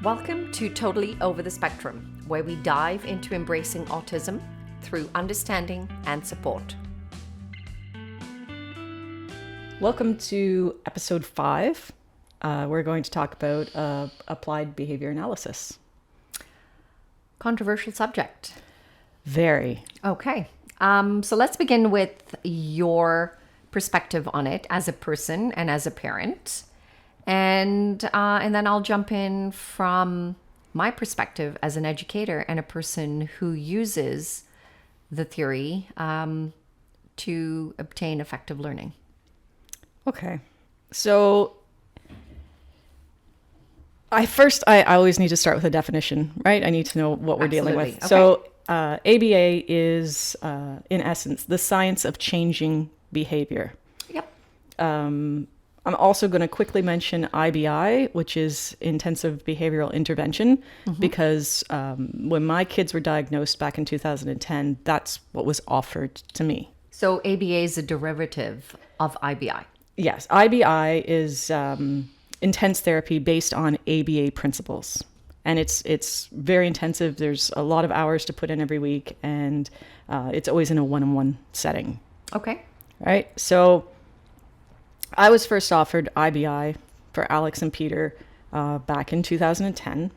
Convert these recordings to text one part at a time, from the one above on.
Welcome to Totally Over the Spectrum, where we dive into embracing autism through understanding and support. Welcome to episode 5. We're going to talk about applied behavior analysis. Controversial subject. Very. Okay. So let's begin with your perspective on it as a person and as a parent. And then I'll jump in from my perspective as an educator and a person who uses the theory to obtain effective learning. Okay. So I always need to start with a definition, right? I need to know what we're dealing with. Okay. So ABA is, in essence, the science of changing behavior. Yep. I'm also going to quickly mention IBI, which is intensive behavioral intervention, because when my kids were diagnosed back in 2010, that's what was offered to me. So ABA is a derivative of IBI. Yes, IBI is intense therapy based on ABA principles. And it's very intensive. There's a lot of hours to put in every week, and it's always in a one-on-one setting. Okay. Right? So I was first offered IBI for Alex and Peter back in 2010.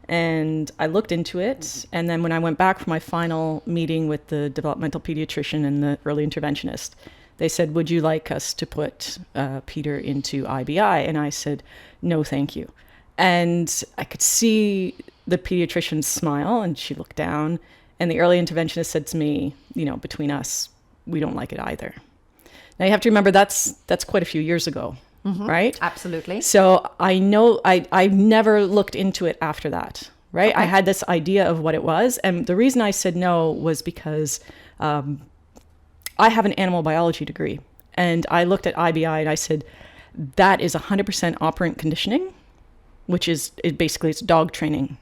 And I looked into it. And then when I went back for my final meeting with the developmental pediatrician and the early interventionist, they said, would you like us to put Peter into IBI? And I said, no, thank you. And I could see the pediatrician smile, and she looked down. And the early interventionist said to me, between us, we don't like it either. Now you have to remember that's quite a few years ago, right? Absolutely. So I know I never looked into it after that, right? Okay. I had this idea of what it was. And the reason I said no was because I have an animal biology degree. And I looked at IBI and I said, that is 100% operant conditioning, which is basically it's dog training.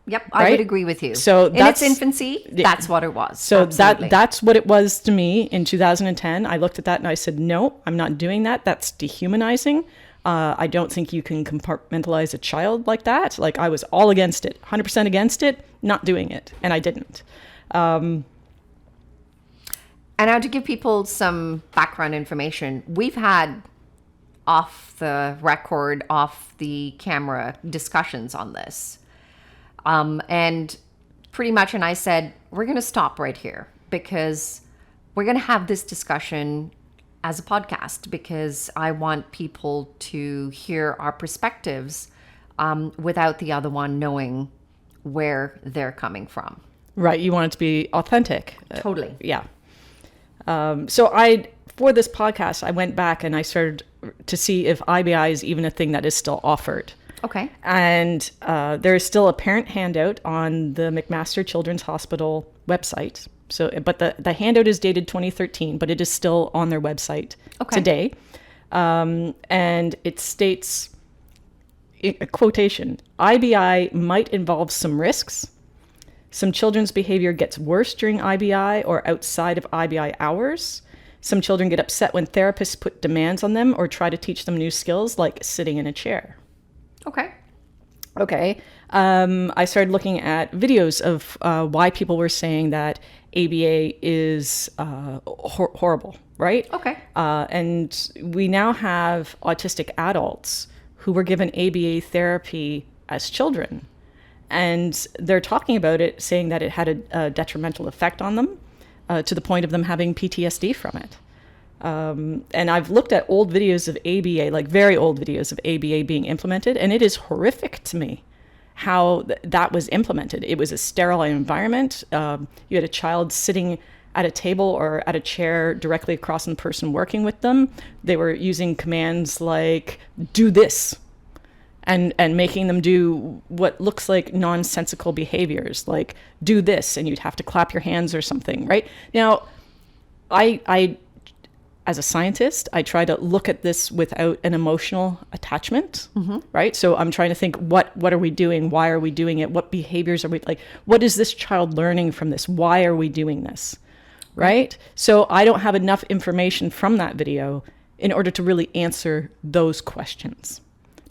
Yep, I Right? would agree with you. So in its infancy, that's what it was. So Absolutely. that's what it was to me in 2010. I looked at that and I said, no, I'm not doing that. That's dehumanizing. I don't think you can compartmentalize a child like that. Like I was all against it, 100% against it, not doing it. And I didn't. And now to give people some background information, we've had off the record, off the camera discussions on this. And pretty much, and I said, we're going to stop right here because we're going to have this discussion as a podcast because I want people to hear our perspectives without the other one knowing where they're coming from. Right. You want it to be authentic. Totally. Yeah. So for this podcast, I went back and I started to see if IBI is even a thing that is still offered. Okay. And there is still a parent handout on the McMaster Children's Hospital website. So, but the handout is dated 2013, but it is still on their website today. And it states, a quotation, IBI might involve some risks. Some children's behavior gets worse during IBI or outside of IBI hours. Some children get upset when therapists put demands on them or try to teach them new skills like sitting in a chair. Okay. I started looking at videos of why people were saying that ABA is horrible, right? Okay. And we now have autistic adults who were given ABA therapy as children. And they're talking about it, saying that it had a detrimental effect on them to the point of them having PTSD from it. And I've looked at old videos of ABA, like very old videos of ABA being implemented, and it is horrific to me how that was implemented. It was a sterile environment. You had a child sitting at a table or at a chair directly across from the person working with them. They were using commands like, do this, and making them do what looks like nonsensical behaviors, like do this, and you'd have to clap your hands or something, right? Now, I as a scientist, I try to look at this without an emotional attachment, right? So I'm trying to think, what are we doing? Why are we doing it? What behaviors are we, like, what is this child learning from this? Why are we doing this, right? So I don't have enough information from that video in order to really answer those questions.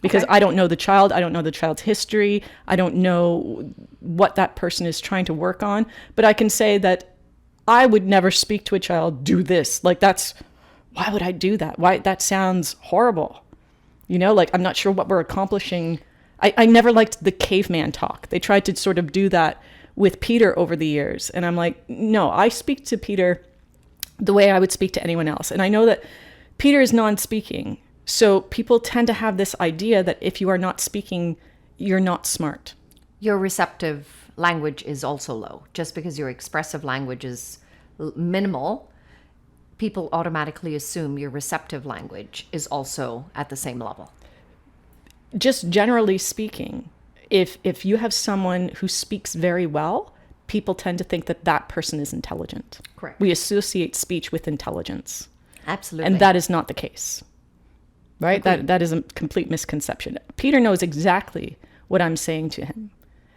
because Okay. I don't know the child. I don't know the child's history. I don't know what that person is trying to work on. But I can say that I would never speak to a child, do this. Like, why would I do that? Why? That sounds horrible. Like, I'm not sure what we're accomplishing. I never liked the caveman talk. They tried to sort of do that with Peter over the years. And I'm like, no, I speak to Peter the way I would speak to anyone else. And I know that Peter is non-speaking. So people tend to have this idea that if you are not speaking, you're not smart. Your receptive language is also low. Just because your expressive language is minimal, people automatically assume your receptive language is also at the same level. Just generally speaking, if you have someone who speaks very well, people tend to think that that person is intelligent. Correct. We associate speech with intelligence. Absolutely. And that is not the case. Right? Agreed. That is a complete misconception. Peter knows exactly what I'm saying to him.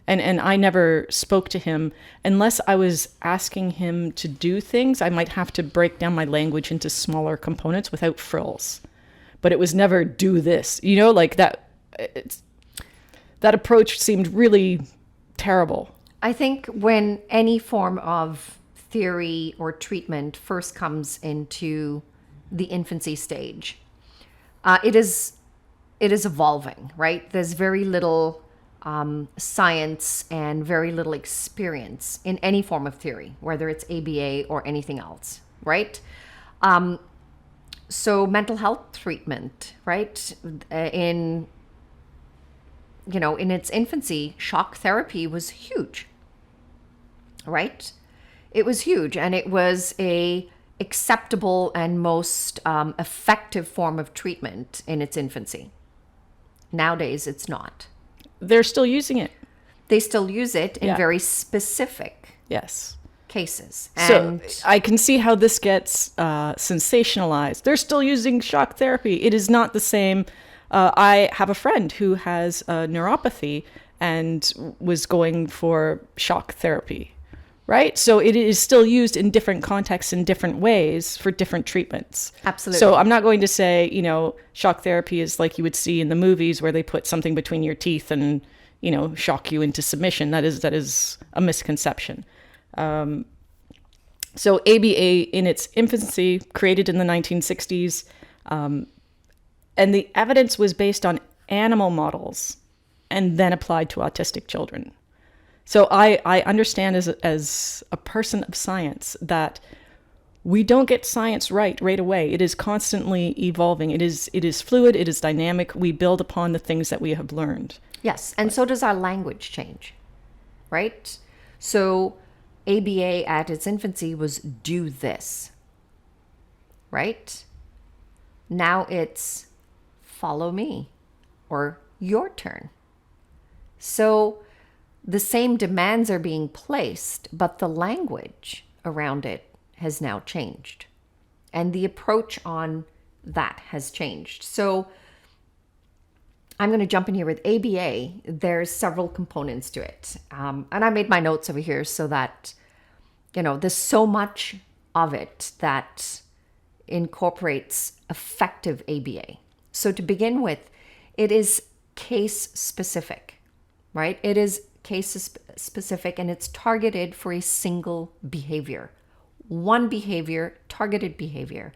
And I never spoke to him unless I was asking him to do things. I might have to break down my language into smaller components without frills. But it was never do this. Like that. That approach seemed really terrible. I think when any form of theory or treatment first comes into the infancy stage, it is evolving, right? There's very little science and very little experience in any form of theory, whether it's ABA or anything else, right? So mental health treatment, right? In its infancy, shock therapy was huge, right? It was huge, and it was a acceptable and most effective form of treatment in its infancy. Nowadays, it's not. They're still using it. They still use it in Yeah. very specific Yes. cases. So And I can see how this gets sensationalized. They're still using shock therapy. It is not the same. I have a friend who has a neuropathy and was going for shock therapy, right? So it is still used in different contexts in different ways for different treatments. Absolutely. So I'm not going to say, shock therapy is like you would see in the movies where they put something between your teeth and, shock you into submission. That is a misconception. So ABA in its infancy, created in the 1960s, and the evidence was based on animal models and then applied to autistic children. So I understand as a person of science that we don't get science right away. It is constantly evolving. It is fluid. It is dynamic. We build upon the things that we have learned. yes, and so does our language change, right? So ABA at its infancy was do this, right? Now it's follow me or your turn. So the same demands are being placed, but the language around it has now changed. And the approach on that has changed. So I'm going to jump in here with ABA. There's several components to it. And I made my notes over here so that, there's so much of it that incorporates effective ABA. So to begin with, it is case specific, right? It is case specific and it's targeted for a single behavior. One behavior, targeted behavior.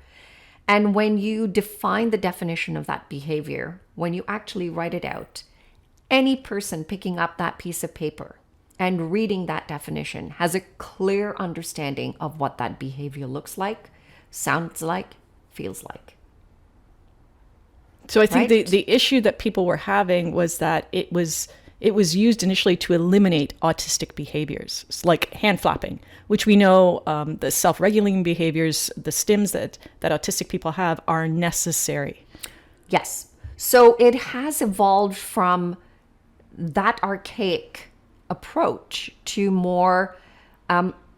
And when you define the definition of that behavior, when you actually write it out, any person picking up that piece of paper and reading that definition has a clear understanding of what that behavior looks like, sounds like, feels like. So I think Right. the issue that people were having was that it was used initially to eliminate autistic behaviors, like hand flapping, which we know the self-regulating behaviors, the stims that autistic people have are necessary. Yes. So it has evolved from that archaic approach to more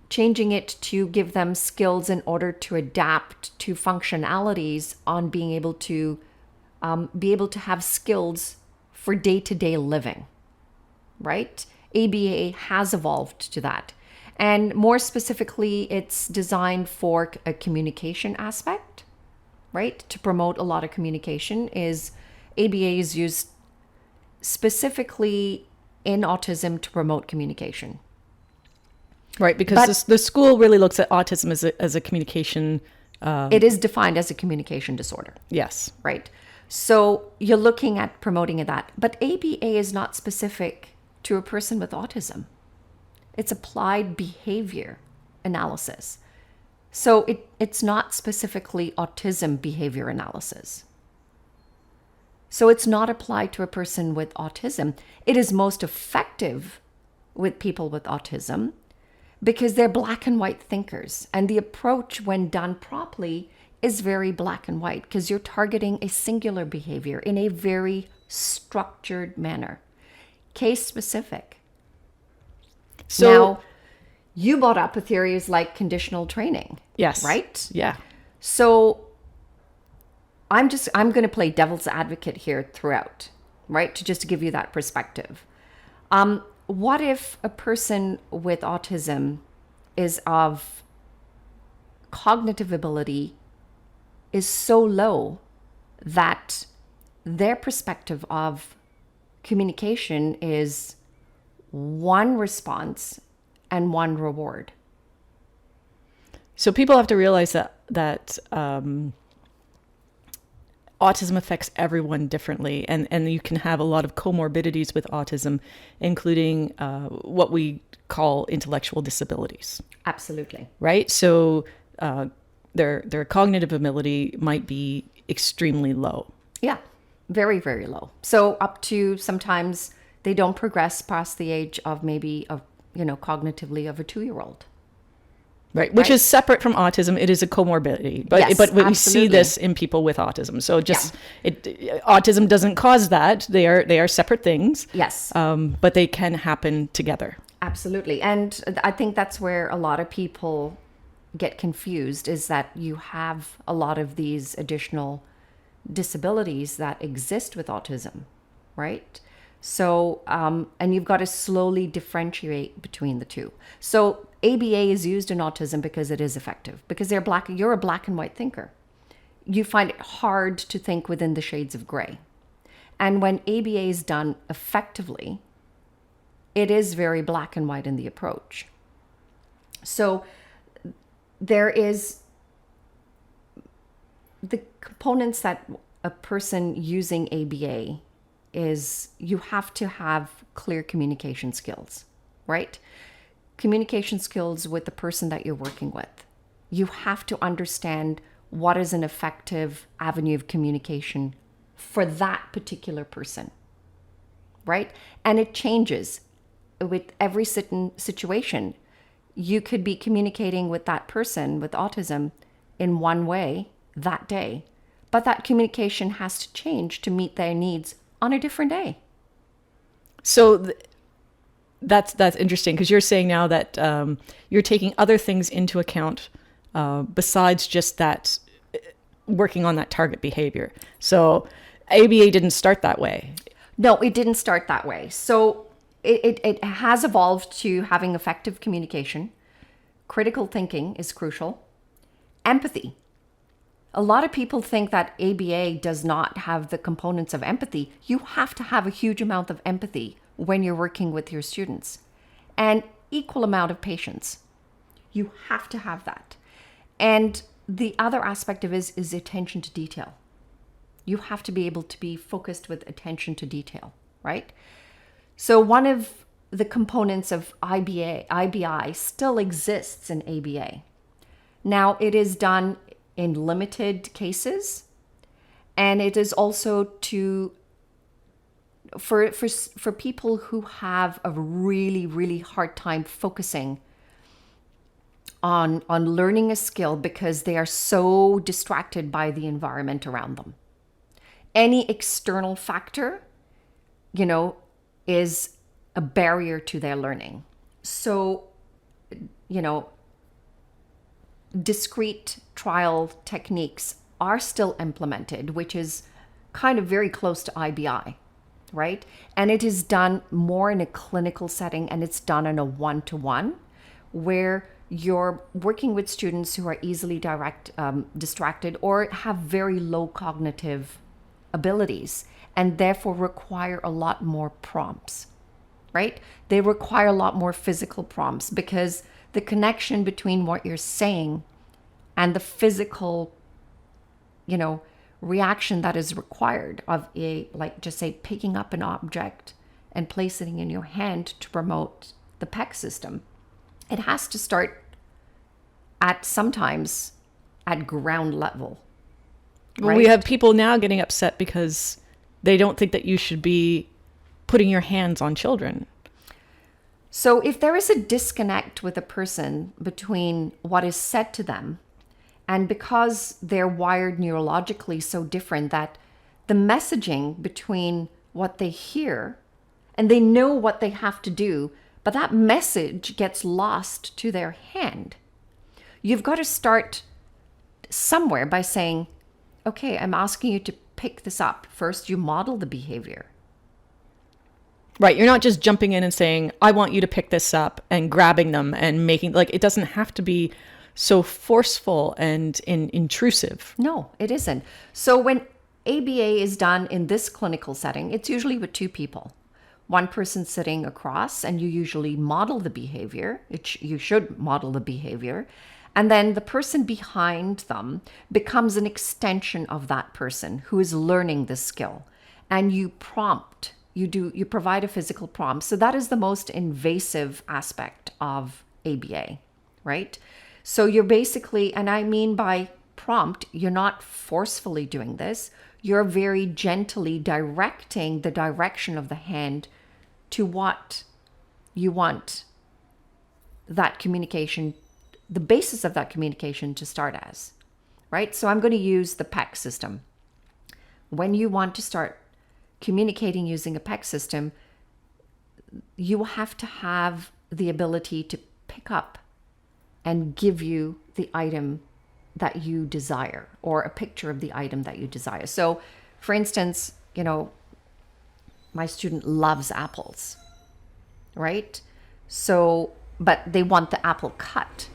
changing it to give them skills in order to adapt to functionalities on being able to have skills for day-to-day living, right? ABA has evolved to that. And more specifically, it's designed for a communication aspect, right? To promote a lot of communication ABA is used specifically in autism to promote communication. Right, because the school really looks at autism as a communication. It is defined as a communication disorder. Yes. Right. So you're looking at promoting that. But ABA is not specific to a person with autism. It's applied behavior analysis. So it's not specifically autism behavior analysis. So it's not applied to a person with autism. It is most effective with people with autism because they're black and white thinkers. And the approach, when done properly, is very black and white because you're targeting a singular behavior in a very structured manner, case specific. So now, you brought up a theories like conditional training. Yes. Right? Yeah. So I'm going to play devil's advocate here throughout, right? To give you that perspective. What if a person with autism is of cognitive ability is so low that their perspective of communication is one response and one reward? So people have to realize that autism affects everyone differently, and you can have a lot of comorbidities with autism, including what we call intellectual disabilities. Absolutely. Right? So their cognitive ability might be extremely low. Yeah, very, very low. So up to sometimes they don't progress past the age of maybe cognitively of a 2-year-old. Right, which is separate from autism. It is a comorbidity, but Yes, but we see absolutely. this in people with autism. So autism doesn't cause that. They are separate things. Yes. But they can happen together. Absolutely. And I think that's where a lot of people get confused, is that you have a lot of these additional disabilities that exist with autism, right? So, and you've got to slowly differentiate between the two. So ABA is used in autism because it is effective, because you're a black and white thinker. You find it hard to think within the shades of gray. And when ABA is done effectively, it is very black and white in the approach. So there is the components that a person using ABA is, you have to have clear communication skills, right? Communication skills with the person that you're working with. You have to understand what is an effective avenue of communication for that particular person, right? And it changes with every situation. You could be communicating with that person with autism in one way that day, but that communication has to change to meet their needs on a different day. So that's interesting, because you're saying now that you're taking other things into account besides just that, working on that target behavior. So ABA didn't start that way. No, it didn't start that way. So it has evolved to having effective communication. Critical thinking is crucial. Empathy. A lot of people think that ABA does not have the components of empathy. You have to have a huge amount of empathy when you're working with your students, and equal amount of patience. You have to have that. And the other aspect of it is attention to detail. You have to be able to be focused with attention to detail, right? So one of the components of IBI still exists in ABA. Now, it is done in limited cases, and it is also for people who have a really, really hard time focusing on learning a skill because they are so distracted by the environment around them. Any external factor, is a barrier to their learning. So, discrete trial techniques are still implemented, which is kind of very close to IBI, right? And it is done more in a clinical setting, and it's done in a one-to-one, where you're working with students who are easily distracted or have very low cognitive abilities. and therefore require a lot more prompts, right? They require a lot more physical prompts because the connection between what you're saying and the physical, reaction that is required of like just say picking up an object and placing it in your hand to promote the PEC system. It has to start sometimes at ground level. Well, we have people now getting upset because they don't think that you should be putting your hands on children. So if there is a disconnect with a person between what is said to them, and because they're wired neurologically so different that the messaging between what they hear and they know what they have to do, but that message gets lost to their hand. You've got to start somewhere by saying, okay, I'm asking you to pick this up. First, you model the behavior. Right. You're not just jumping in and saying, I want you to pick this up and grabbing them and making, like, it doesn't have to be so forceful and intrusive. No, it isn't. So when ABA is done in this clinical setting, it's usually with two people. One person sitting across, and you usually model the behavior. You should model the behavior. And then the person behind them becomes an extension of that person who is learning the skill. And you prompt, you provide a physical prompt. So that is the most invasive aspect of ABA, right? So you're basically, and I mean by prompt, you're not forcefully doing this. You're very gently directing the direction of the hand to what you want that communication, the basis of that communication to start as, right? So I'm going to use the PEC system. When you want to start communicating using a PEC system, you have to have the ability to pick up and give you the item that you desire, or a picture of the item that you desire. So, for instance, my student loves apples, right? So, but they want the apple cut.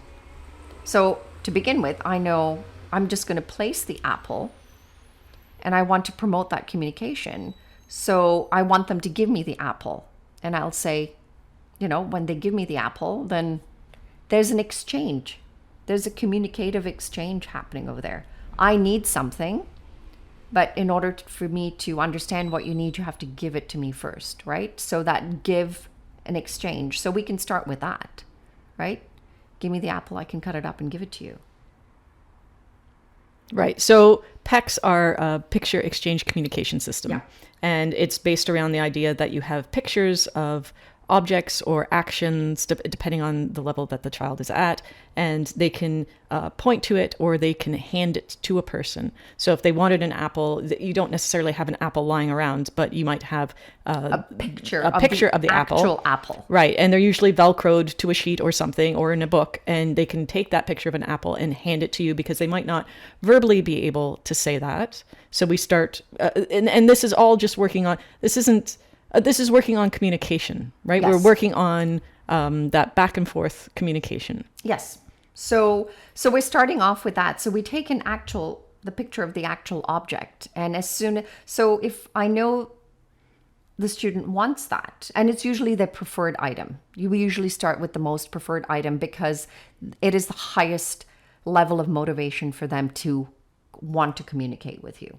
So to begin with, I know I'm just going to place the apple and I want to promote that communication. So I want them to give me the apple, and I'll say, when they give me the apple, then there's an exchange. There's a communicative exchange happening over there. I need something, but in order for me to understand what you need, you have to give it to me first, right? So that give an exchange. So we can start with that, right? Give me the apple, I can cut it up and give it to you. Right. So PECs are a picture exchange communication system. Yeah. And it's based around the idea that you have pictures of objects or actions, depending on the level that the child is at, and they can point to it or they can hand it to a person. So if they wanted an apple, you don't necessarily have an apple lying around, but you might have a picture of the actual apple. Right. And they're usually Velcroed to a sheet or something, or in a book, and they can take that picture of an apple and hand it to you because they might not verbally be able to say that. So we start, and this is all just working on, this is working on communication, right? Yes. We're working on that back and forth communication. Yes. So we're starting off with that. So we take the picture of the actual object. And so if I know the student wants that, and it's usually their preferred item. We usually start with the most preferred item because it is the highest level of motivation for them to want to communicate with you.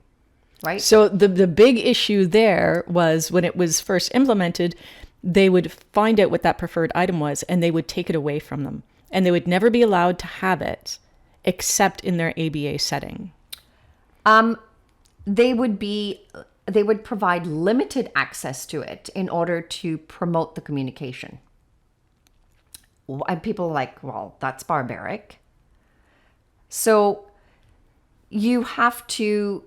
Right? So the big issue there was when it was first implemented, they would find out what that preferred item was and they would take it away from them. And they would never be allowed to have it except in their ABA setting. They would provide limited access to it in order to promote the communication. And people are like, well, that's barbaric. So you got to,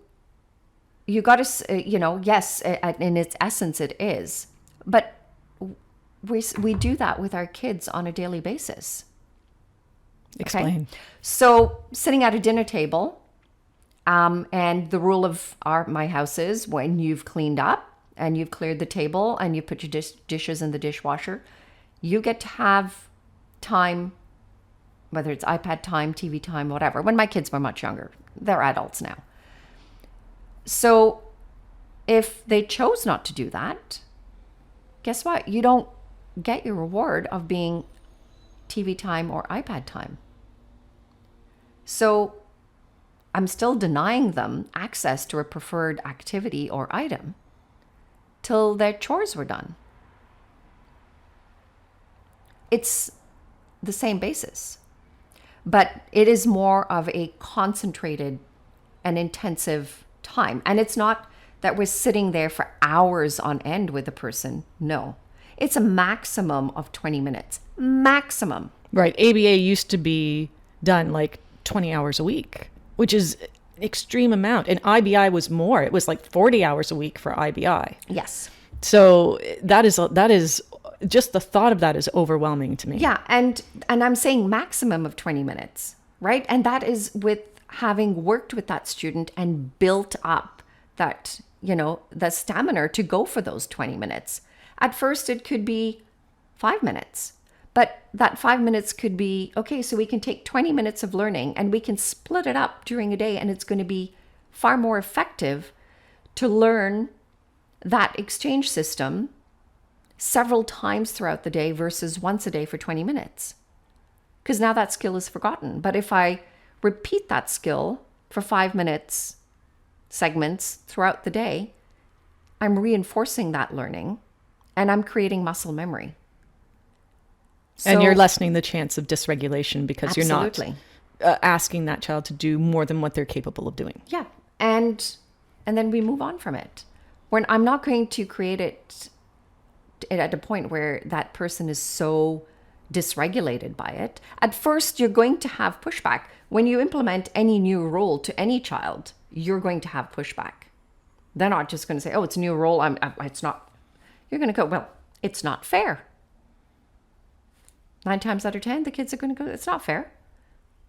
yes, in its essence it is, but we do that with our kids on a daily basis. Explain. Okay? So sitting at a dinner table, and the rule of my house is when you've cleaned up and you've cleared the table and you put your dishes in the dishwasher, you get to have time, whether it's iPad time, TV time, whatever. When my kids were much younger, they're adults now. So if they chose not to do that, guess what? You don't get your reward of being TV time or iPad time. So I'm still denying them access to a preferred activity or item till their chores were done. It's the same basis, but it is more of a concentrated and intensive time. And it's not that we're sitting there for hours on end with a person. No, it's a maximum of 20 minutes. Maximum. Right. ABA used to be done like 20 hours a week, which is an extreme amount. And IBI was more. It was like 40 hours a week for IBI. Yes. So that is just the thought of that is overwhelming to me. Yeah. And I'm saying maximum of 20 minutes, right? And that is with having worked with that student and built up that, the stamina to go for those 20 minutes. At first, it could be 5 minutes. But that 5 minutes could be, okay, so we can take 20 minutes of learning and we can split it up during a day, and it's going to be far more effective to learn that exchange system several times throughout the day versus once a day for 20 minutes. Because now that skill is forgotten. But if I repeat that skill for 5 minutes segments throughout the day, I'm reinforcing that learning and I'm creating muscle memory. And you're lessening the chance of dysregulation because absolutely. You're not asking that child to do more than what they're capable of doing. Yeah. And then we move on from it. When I'm not going to create it at a point where that person is so dysregulated by it. At first, you're going to have pushback. When you implement any new rule to any child, you're going to have pushback. They're not just going to say, oh, it's a new rule. It's not. You're going to go, well, it's not fair. 9 times out of 10, the kids are going to go, it's not fair.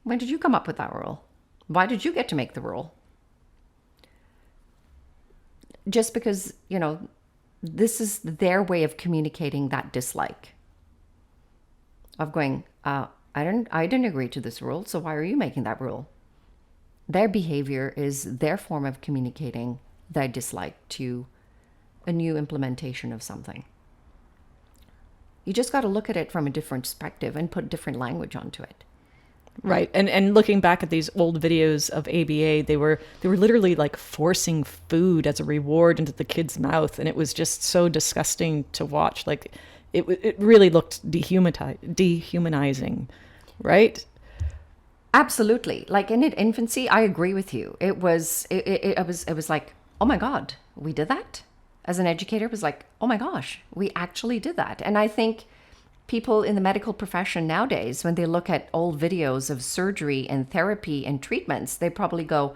When did you come up with that rule? Why did you get to make the rule? Just because, this is their way of communicating that dislike. Of going, I didn't agree to this rule, so why are you making that rule? Their behavior is their form of communicating their dislike to a new implementation of something. You just got to look at it from a different perspective and put different language onto it. Right. And looking back at these old videos of ABA, they were literally like forcing food as a reward into the kid's mouth. And it was just so disgusting to watch. Like it really looked dehumanizing, right? Absolutely. Like in infancy, I agree with you. It was like, oh my God, we did that? As an educator, it was like, oh my gosh, we actually did that. And I think people in the medical profession nowadays, when they look at old videos of surgery and therapy and treatments, they probably go,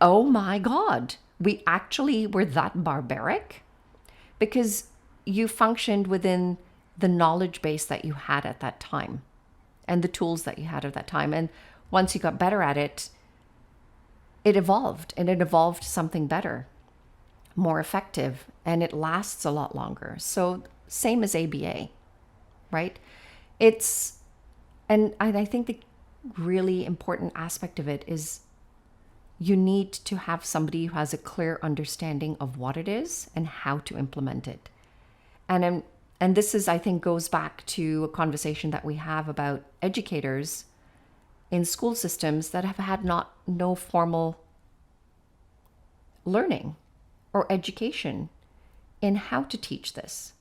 oh my God, we actually were that barbaric? Because you functioned within the knowledge base that you had at that time and the tools that you had at that time. And once you got better at it, it evolved, and it evolved to something better, more effective, and it lasts a lot longer. So same as ABA, right? And I think the really important aspect of it is you need to have somebody who has a clear understanding of what it is and how to implement it. And this is, I think, goes back to a conversation that we have about educators in school systems that have had no formal learning or education in how to teach this.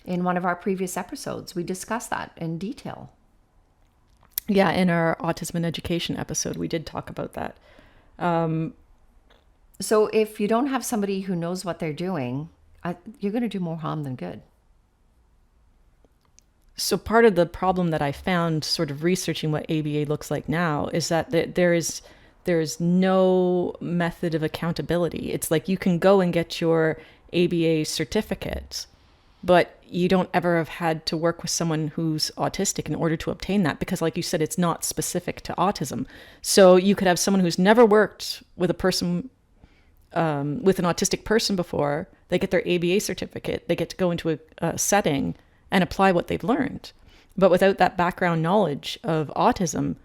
In one of our previous episodes, we discussed that in detail. Yeah, in our autism and education episode, we did talk about that. So if you don't have somebody who knows what they're doing, you're going to do more harm than good. So part of the problem that I found sort of researching what ABA looks like now is that there is no method of accountability. It's like you can go and get your ABA certificate, but you don't ever have had to work with someone who's autistic in order to obtain that, because like you said, it's not specific to autism. So you could have someone who's never worked with a person, with an autistic person before. They get their ABA certificate. They get to go into a setting and apply what they've learned. But without that background knowledge of autism,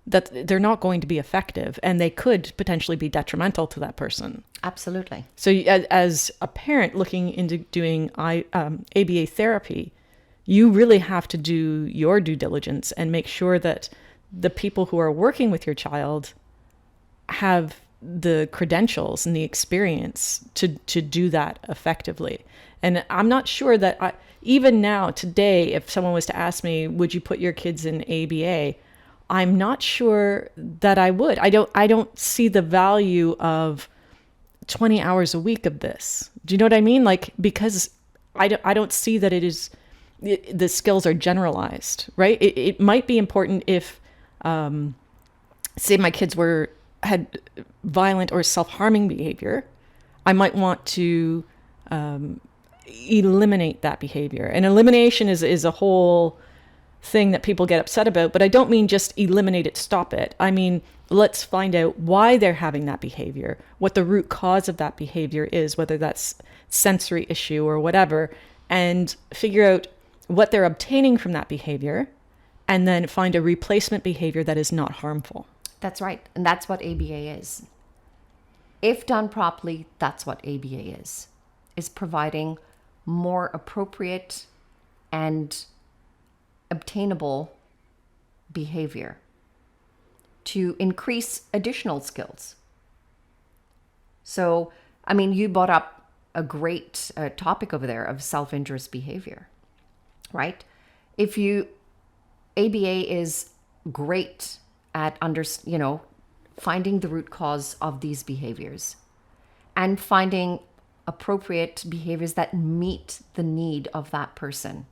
that they're not going to be effective, and they could potentially be detrimental to that person. Absolutely. So as a parent looking into doing ABA therapy, you really have to do your due diligence and make sure that the people who are working with your child have the credentials and the experience to do that effectively. And I'm not sure that even now, today, if someone was to ask me, would you put your kids in ABA? I'm not sure that I would. I don't see the value of 20 hours a week of this. Do you know what I mean? Like, because I don't see that the skills are generalized, right? It might be important if, say my kids had violent or self-harming behavior. I might want to eliminate that behavior. And elimination is a whole thing that people get upset about, but I don't mean just eliminate it, stop it. I mean, let's find out why they're having that behavior, what the root cause of that behavior is, whether that's sensory issue or whatever, and figure out what they're obtaining from that behavior, and then find a replacement behavior that is not harmful. That's right. And that's what ABA is. If done properly, that's what ABA is providing more appropriate and obtainable behavior to increase additional skills. So, I mean, you brought up a great topic over there of self-injurious behavior, right? ABA is great at finding the root cause of these behaviors and finding appropriate behaviors that meet the need of that person.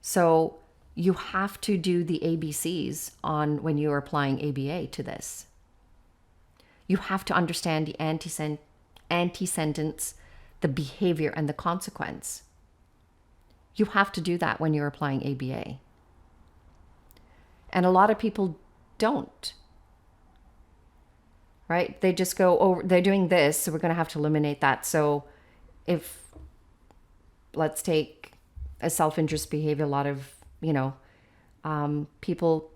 So you have to do the ABCs on when you're applying ABA to this. You have to understand the antecedents, the behavior, and the consequence. You have to do that when you're applying ABA. And a lot of people don't. Right? They just go, oh, they're doing this, so we're going to have to eliminate that. So if, let's take a self-injurious behavior, a lot of, people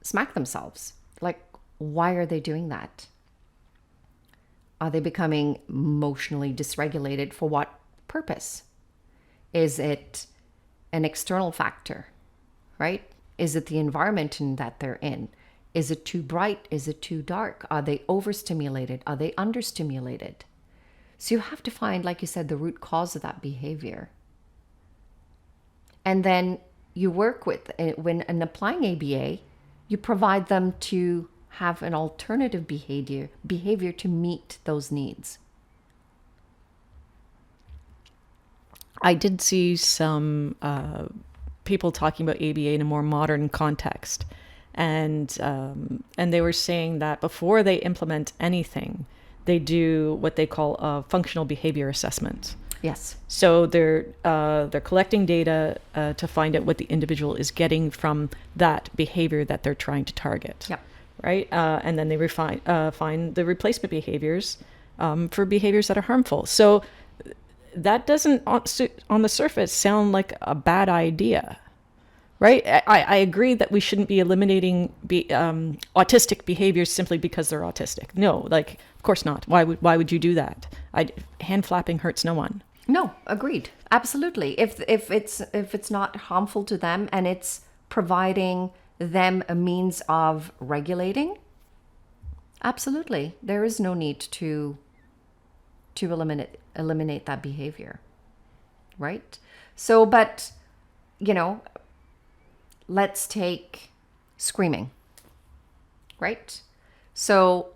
smack themselves. Like, why are they doing that? Are they becoming emotionally dysregulated? For what purpose? Is it an external factor, right? Is it the environment that they're in? Is it too bright? Is it too dark? Are they overstimulated? Are they understimulated? So you have to find, like you said, the root cause of that behavior. And then you work with, when applying ABA, you provide them to have an alternative behavior to meet those needs. I did see some people talking about ABA in a more modern context. And they were saying that before they implement anything, they do what they call a functional behavior assessment. Yes. So they're collecting data to find out what the individual is getting from that behavior that they're trying to target. Yep. Right. And then they find the replacement behaviors for behaviors that are harmful. So that doesn't, on the surface, sound like a bad idea. Right? I agree that we shouldn't be eliminating autistic behaviors simply because they're autistic. No, of course not. Why would you do that? Hand flapping hurts no one. No, agreed. Absolutely. If it's not harmful to them and it's providing them a means of regulating, absolutely. There is no need to eliminate that behavior. Right? So, but, let's take screaming, right? So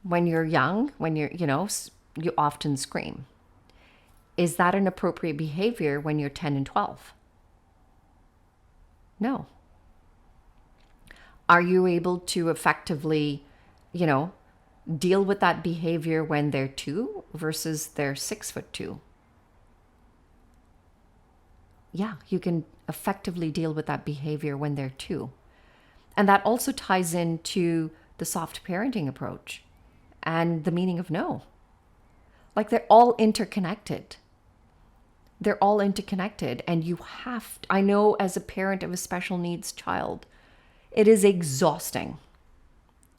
when you're young, you often scream. Is that an appropriate behavior when you're 10 and 12? No. Are you able to effectively, deal with that behavior when they're 2 versus they're 6'2"? Yeah, you can effectively deal with that behavior when they're 2. And that also ties into the soft parenting approach and the meaning of no. Like, they're all interconnected. They're all interconnected. And I know as a parent of a special needs child, It is exhausting.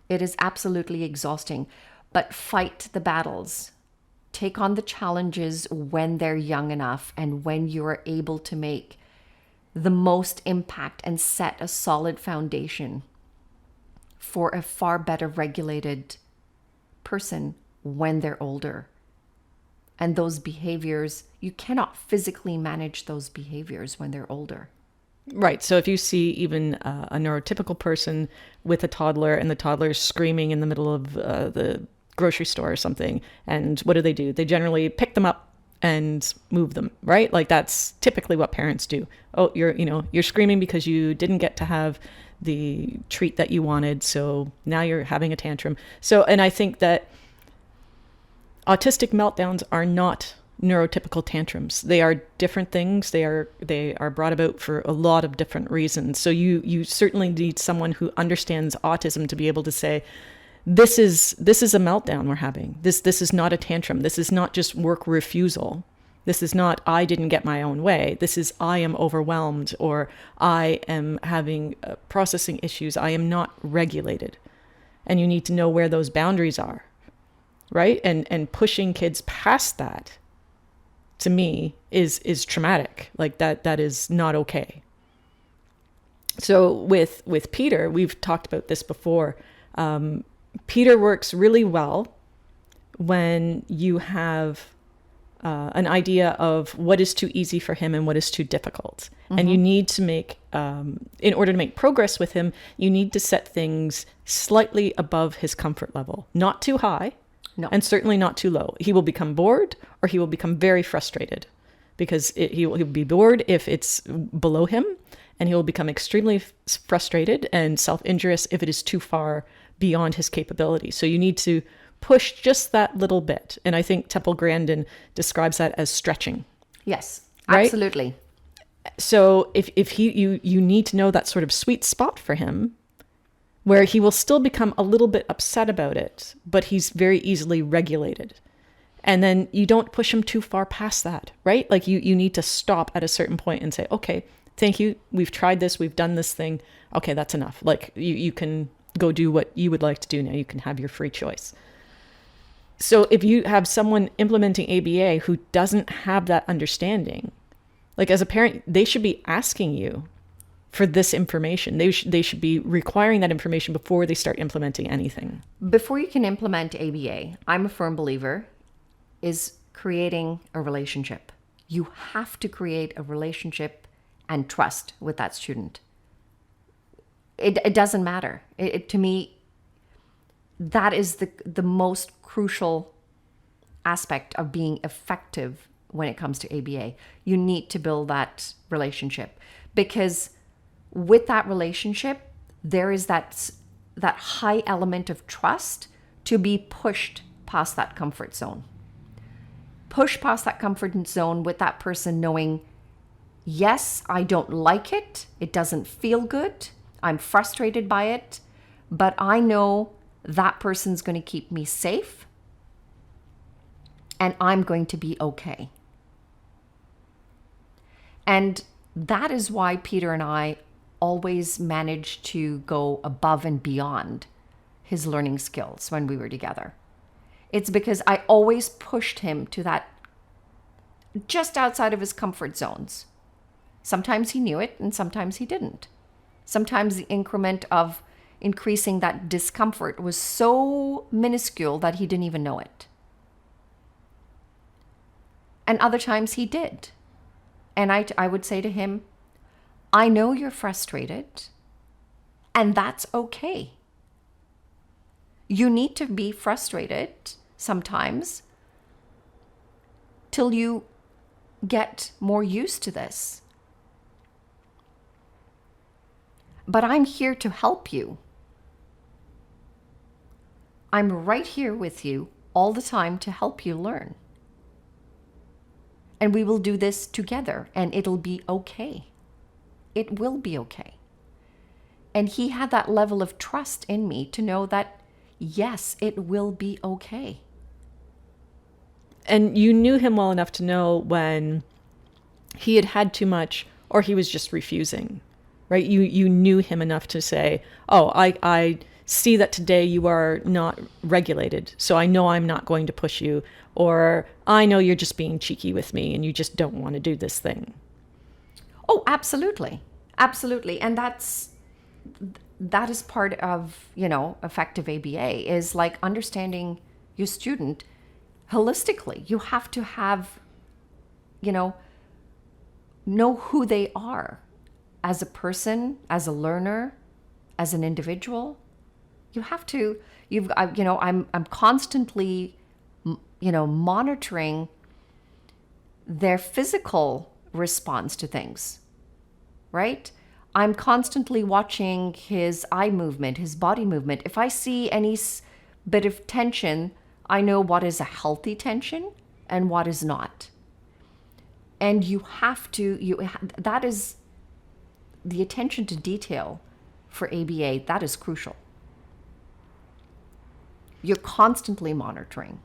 It is absolutely exhausting. But fight the battles. Take on the challenges when they're young enough and when you're able to make the most impact and set a solid foundation for a far better regulated person when they're older. And those behaviors, you cannot physically manage those behaviors when they're older. Right. So if you see even a neurotypical person with a toddler and the toddler is screaming in the middle of the grocery store or something, and what do? They generally pick them up and move them, right? Like that's typically what parents do. Oh, you're screaming because you didn't get to have the treat that you wanted, so now you're having a tantrum. So, and I think that autistic meltdowns are not neurotypical tantrums. They are different things. They are brought about for a lot of different reasons. So you certainly need someone who understands autism to be able to say, this is a meltdown we're having. This is not a tantrum. This is not just work refusal. This is not I didn't get my own way. This is I am overwhelmed, or I am having processing issues. I am not regulated. And you need to know where those boundaries are, right? And pushing kids past that, to me, is traumatic. Like that is not okay. So with Peter, we've talked about this before. Peter works really well when you have an idea of what is too easy for him and what is too difficult. Mm-hmm. And you need to make, in order to make progress with him, you need to set things slightly above his comfort level, not too high. No. And certainly not too low. He will become bored or he will become very frustrated because he'll be bored if it's below him, and he will become extremely frustrated and self-injurious if it is too far beyond his capability. So you need to push just that little bit. And I think Temple Grandin describes that as stretching. Yes, right? Absolutely. So if you need to know that sort of sweet spot for him, where he will still become a little bit upset about it, but he's very easily regulated. And then you don't push him too far past that, right? Like you need to stop at a certain point and say, okay, thank you. We've tried this. We've done this thing. Okay, that's enough. Like you can go do what you would like to do now. You can have your free choice. So if you have someone implementing ABA who doesn't have that understanding, like as a parent, they should be asking you for this information. They should be requiring that information before they start implementing anything. Before you can implement ABA, I'm a firm believer, is creating a relationship. You have to create a relationship and trust with that student. It doesn't matter. To me, that is the most crucial aspect of being effective when it comes to ABA. You need to build that relationship, because with that relationship, there is that high element of trust to be pushed past that comfort zone. Push past that comfort zone with that person knowing, yes, I don't like it. It doesn't feel good. I'm frustrated by it, but I know that person's going to keep me safe and I'm going to be okay. And that is why Peter and I always managed to go above and beyond his learning skills when we were together. It's because I always pushed him to that just outside of his comfort zones. Sometimes he knew it and sometimes he didn't. Sometimes the increment of increasing that discomfort was so minuscule that he didn't even know it. And other times he did. And I would say to him, I know you're frustrated, and that's okay. You need to be frustrated sometimes till you get more used to this. But I'm here to help you. I'm right here with you all the time to help you learn. And we will do this together, and it'll be okay. It will be okay. And he had that level of trust in me to know that, yes, it will be okay. And you knew him well enough to know when he had had too much or he was just refusing, right? You knew him enough to say, oh, I see that today you are not regulated, so I know I'm not going to push you, or I know you're just being cheeky with me and you just don't want to do this thing. Oh, absolutely. Absolutely. And that is part of, effective ABA, is like understanding your student holistically. You have to have, know who they are as a person, as a learner, as an individual. You have to, I'm constantly, monitoring their physical response to things, right? I'm constantly watching his eye movement, his body movement. If I see any bit of tension, I know what is a healthy tension and what is not. And that is the attention to detail for ABA, that is crucial. You're constantly monitoring.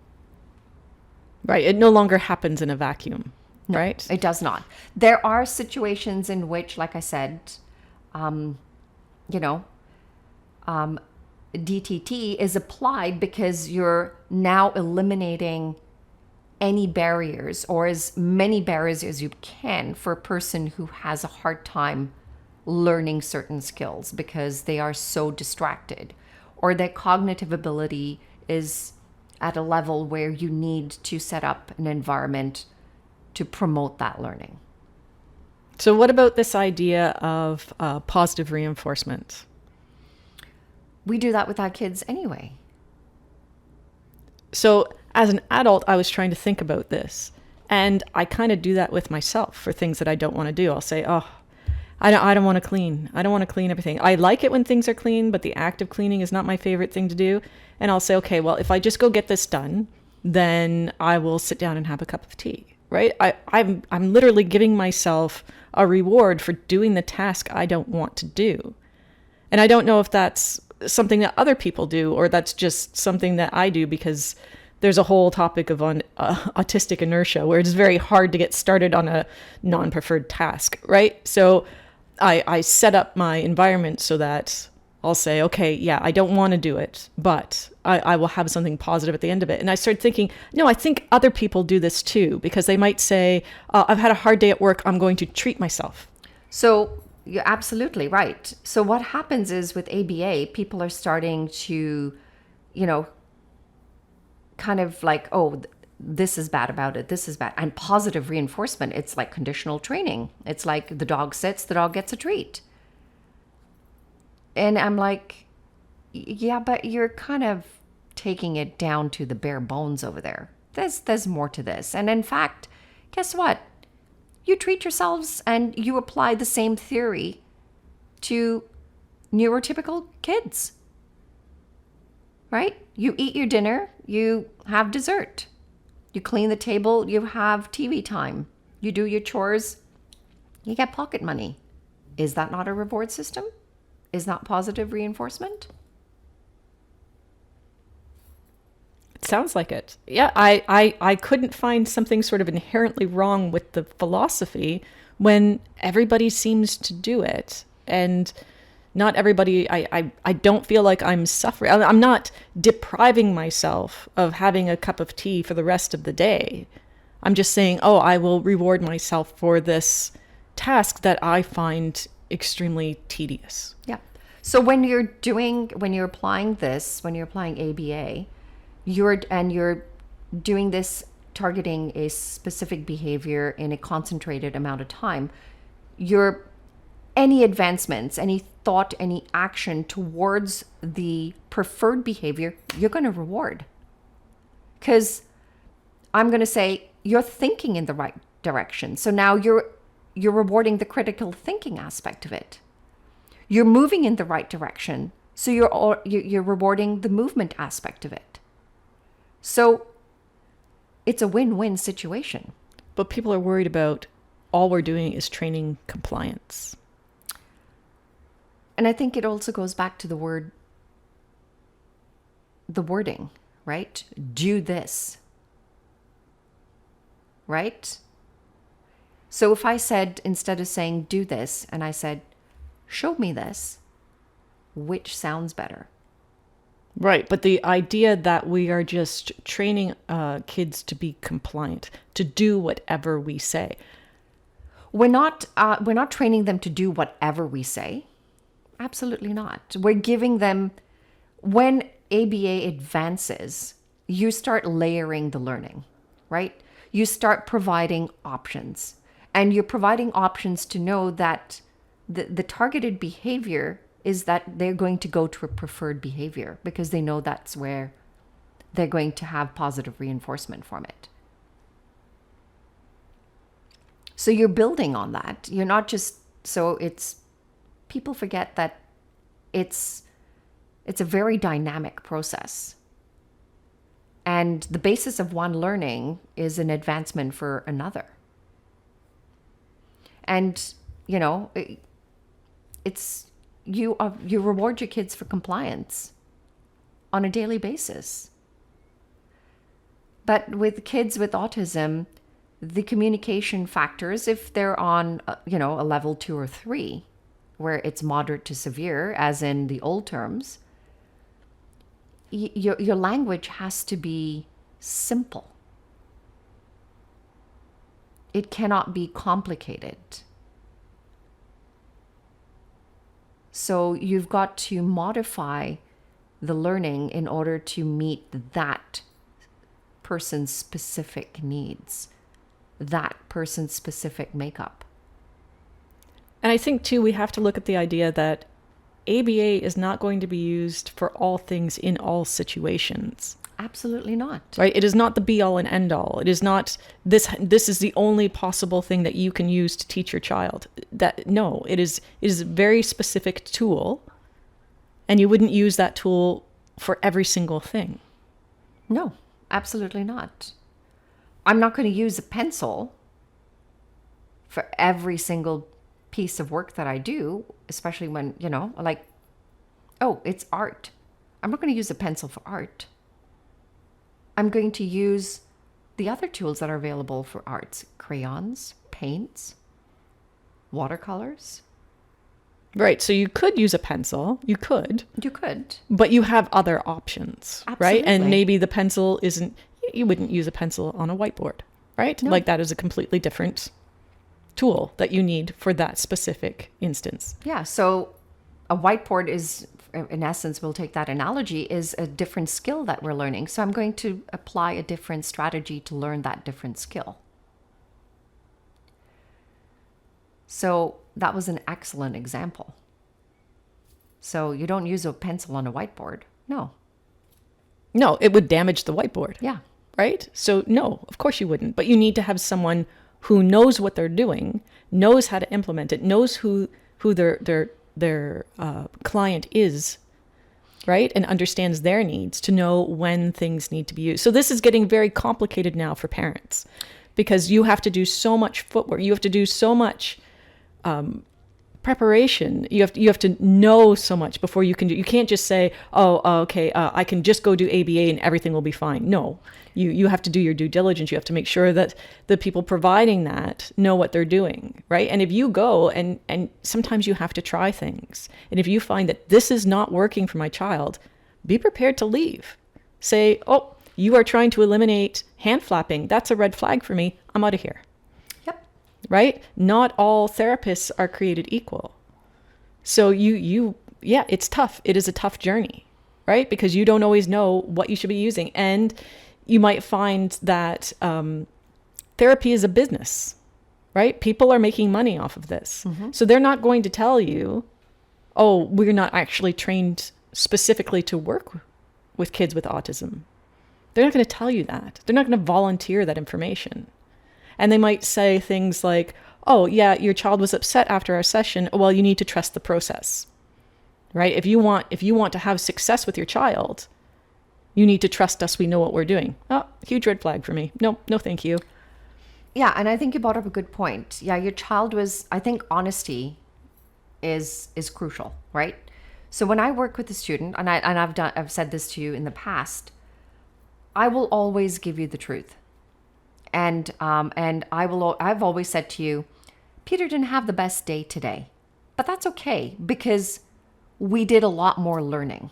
Right. It no longer happens in a vacuum, No, right? it does not. There are situations in which, like I said, DTT is applied because you're now eliminating any barriers, or as many barriers as you can, for a person who has a hard time learning certain skills because they are so distracted, or their cognitive ability is at a level where you need to set up an environment to promote that learning. So what about this idea of positive reinforcement? We do that with our kids anyway. So as an adult, I was trying to think about this, and I kind of do that with myself for things that I don't want to do. I'll say, oh, I don't want to clean. I don't want to clean everything. I like it when things are clean, but the act of cleaning is not my favorite thing to do. And I'll say, okay, well, if I just go get this done, then I will sit down and have a cup of tea, right? I'm literally giving myself a reward for doing the task I don't want to do. And I don't know if that's something that other people do, or that's just something that I do, because there's a whole topic of autistic inertia where it's very hard to get started on a non-preferred task, right? So I set up my environment so that I'll say, okay, yeah, I don't want to do it, but I will have something positive at the end of it. And I started thinking, no, I think other people do this too, because they might say, I've had a hard day at work, I'm going to treat myself. So you're absolutely right. So what happens is with ABA, people are starting to, kind of like, oh, this is bad about it, this is bad. And positive reinforcement, it's like conditional training. It's like the dog sits, the dog gets a treat. And I'm like, yeah, but you're kind of taking it down to the bare bones over there. There's more to this. And in fact, guess what? You treat yourselves and you apply the same theory to neurotypical kids, right? You eat your dinner, you have dessert. You clean the table, you have TV time. You do your chores, you get pocket money. Is that not a reward system? Is not positive reinforcement? It sounds like it. Yeah, I couldn't find something sort of inherently wrong with the philosophy when everybody seems to do it. And not everybody, I don't feel like I'm suffering. I'm not depriving myself of having a cup of tea for the rest of the day. I'm just saying, oh, I will reward myself for this task that I find extremely tedious. Yeah. So when you're applying ABA, you're doing this targeting a specific behavior in a concentrated amount of time, any advancements, any thought, any action towards the preferred behavior, you're going to reward. Because I'm going to say you're thinking in the right direction. So now you're rewarding the critical thinking aspect of it. You're moving in the right direction. So you're rewarding the movement aspect of it. So it's a win-win situation. But people are worried about all we're doing is training compliance. And I think it also goes back to the wording, right? Do this, right? So if I said, instead of saying do this, and I said, show me this. Which sounds better? Right. But the idea that we are just training kids to be compliant, to do whatever we say. We're not training them to do whatever we say. Absolutely not. We're giving them, when ABA advances, you start layering the learning, right? You start providing options, and you're providing options to know that the targeted behavior is that they're going to go to a preferred behavior because they know that's where they're going to have positive reinforcement from it. So you're building on that. You're not just, so it's, people forget that it's a very dynamic process. And the basis of one learning is an advancement for another. And, you know, it's, you reward your kids for compliance on a daily basis. But with kids with autism, the communication factors, if they're on, a level 2 or 3, where it's moderate to severe, as in the old terms, your language has to be simple. It cannot be complicated. So you've got to modify the learning in order to meet that person's specific needs, that person's specific makeup. And I think, too, we have to look at the idea that ABA is not going to be used for all things in all situations. Absolutely not. Right? It is not the be all and end all. It is not this is the only possible thing that you can use to teach your child. It is a very specific tool, and you wouldn't use that tool for every single thing. No, absolutely not. I'm not going to use a pencil for every single piece of work that I do, especially when, it's art. I'm not going to use a pencil for art. I'm going to use the other tools that are available for arts: crayons, paints, watercolors. Right. So you could use a pencil. You could. But you have other options. Absolutely. Right? And maybe the pencil isn't, you wouldn't use a pencil on a whiteboard, right? No. Like that is a completely different tool that you need for that specific instance. Yeah. So a whiteboard is, in essence, we'll take that analogy, is a different skill that we're learning. So I'm going to apply a different strategy to learn that different skill. So that was an excellent example. So you don't use a pencil on a whiteboard. No, it would damage the whiteboard. Yeah. Right? So no, of course you wouldn't. But you need to have someone who knows what they're doing, knows how to implement it, knows who their client is, right? And understands their needs to know when things need to be used. So this is getting very complicated now for parents, because you have to do so much footwork. You have to do so much preparation. You have to know so much before you can do. You can't just say, okay, I can just go do ABA and everything will be fine. No, you have to do your due diligence. You have to make sure that the people providing that know what they're doing, right? And if you go and sometimes you have to try things, and if you find that this is not working for my child, be prepared to leave. Say, oh, you are trying to eliminate hand flapping. That's a red flag for me. I'm out of here. Right? Not all therapists are created equal. So it's tough. It is a tough journey, right? Because you don't always know what you should be using. And you might find that therapy is a business, right? People are making money off of this. Mm-hmm. So they're not going to tell you, oh, we're not actually trained specifically to work with kids with autism. They're not going to tell you that. They're not going to volunteer that information. And they might say things like, oh, yeah, your child was upset after our session. Well, you need to trust the process, right? If you want to have success with your child, you need to trust us. We know what we're doing. Oh, huge red flag for me. No, thank you. Yeah, and I think you brought up a good point. Yeah, your child was, I think honesty is crucial, right? So when I work with a student, and I've said this to you in the past, I will always give you the truth. And I've always said to you, Peter didn't have the best day today, But that's okay because we did a lot more learning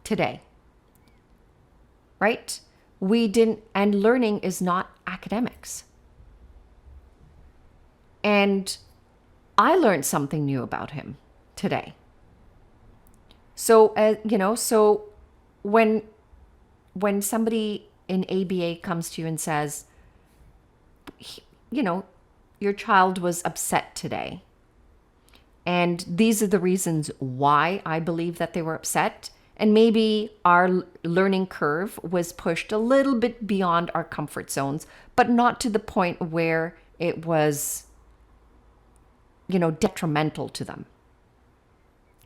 today, right? We didn't, and learning is not academics. And I learned something new about him today. So, so when somebody in ABA comes to you and says, your child was upset today, and these are the reasons why I believe that they were upset, and maybe our learning curve was pushed a little bit beyond our comfort zones, but not to the point where it was, detrimental to them.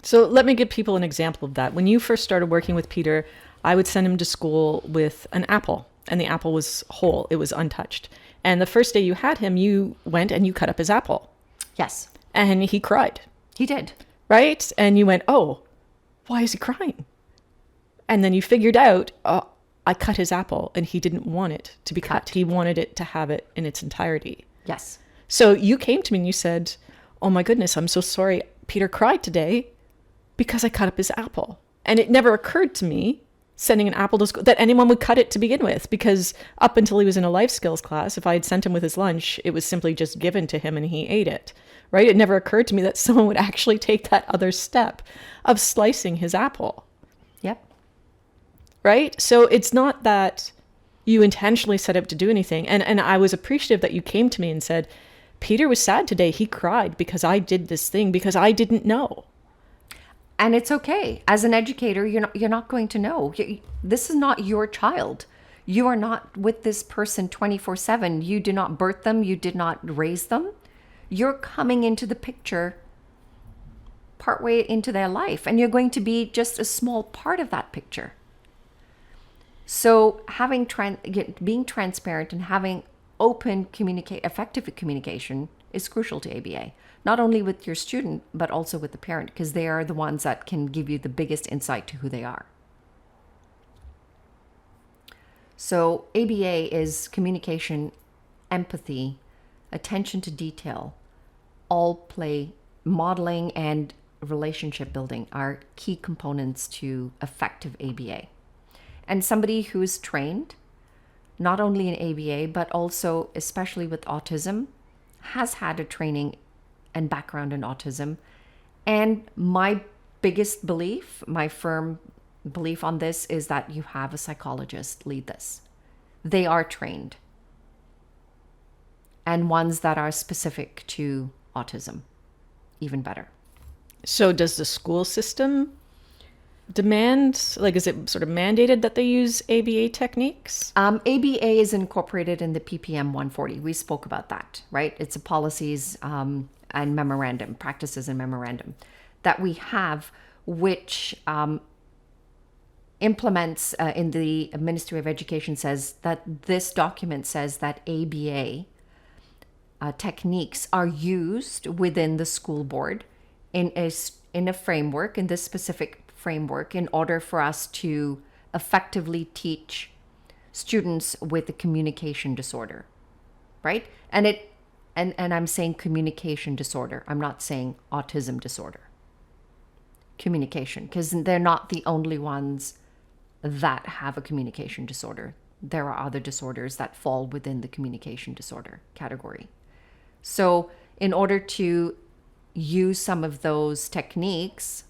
So let me give people an example of that. When you first started working with Peter, I would send him to school with an apple, and the apple was whole. It was untouched. And the first day you had him, you went and you cut up his apple. Yes. And he cried. He did. Right? And you went, oh, why is he crying? And then you figured out, oh, I cut his apple and he didn't want it to be cut. He wanted it to have it in its entirety. Yes. So you came to me and you said, oh my goodness, I'm so sorry. Peter cried today because I cut up his apple. And it never occurred to me, sending an apple to school, that anyone would cut it to begin with, because up until he was in a life skills class, if I had sent him with his lunch, it was simply just given to him and he ate it, right? It never occurred to me that someone would actually take that other step of slicing his apple. Yep. Right? So it's not that you intentionally set up to do anything. And I was appreciative that you came to me and said, Peter was sad today. He cried because I did this thing because I didn't know. And it's okay. As an educator, you're not going to know. This is not your child. You are not with this person 24/7. You do not birth them. You did not raise them. You're coming into the picture partway into their life, and you're going to be just a small part of that picture. So being transparent and having effective communication is crucial to ABA. Not only with your student, but also with the parent, because they are the ones that can give you the biggest insight to who they are. So ABA is communication, empathy, attention to detail, all play, modeling and relationship building are key components to effective ABA. And somebody who is trained, not only in ABA, but also especially with autism, has had a training and background in autism. And my biggest belief, my firm belief on this, is that you have a psychologist lead this. They are trained, and ones that are specific to autism, even better. So does the school system demand, like, is it sort of mandated that they use ABA techniques? ABA is incorporated in the PPM 140. We spoke about that, right? It's a policies and memorandum, practices and memorandum that we have, which implements in the Ministry of Education, says that this document says that ABA techniques are used within the school board in a framework, in this specific framework, in order for us to effectively teach students with a communication disorder, right? And I'm saying communication disorder. I'm not saying autism disorder. Communication, because they're not the only ones that have a communication disorder. There are other disorders that fall within the communication disorder category. So in order to use some of those techniques,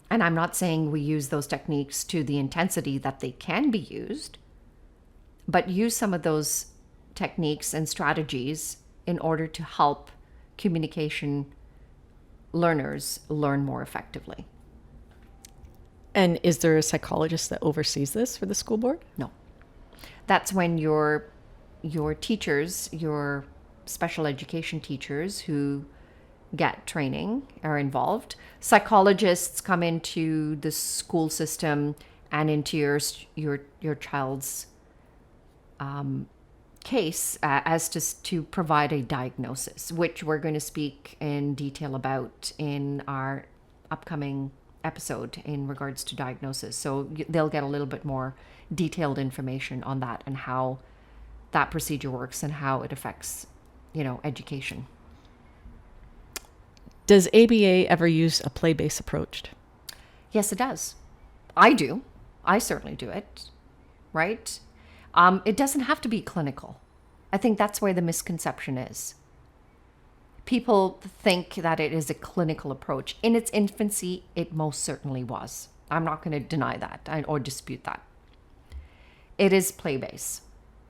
and I'm not saying we use those techniques to the intensity that they can be used, but use some of those techniques and strategies in order to help communication learners learn more effectively. And is there a psychologist that oversees this for the school board? No. That's when your teachers, your special education teachers who get training are involved. Psychologists come into the school system and into your child's case as to provide a diagnosis, which we're going to speak in detail about in our upcoming episode in regards to diagnosis. So they'll get a little bit more detailed information on that and how that procedure works and how it affects, education. Does ABA ever use a play-based approach? Yes, it does. I do. I certainly do it, right? It doesn't have to be clinical. I think that's where the misconception is. People think that it is a clinical approach. In its infancy, it most certainly was. I'm not going to deny that or dispute that. It is play-based,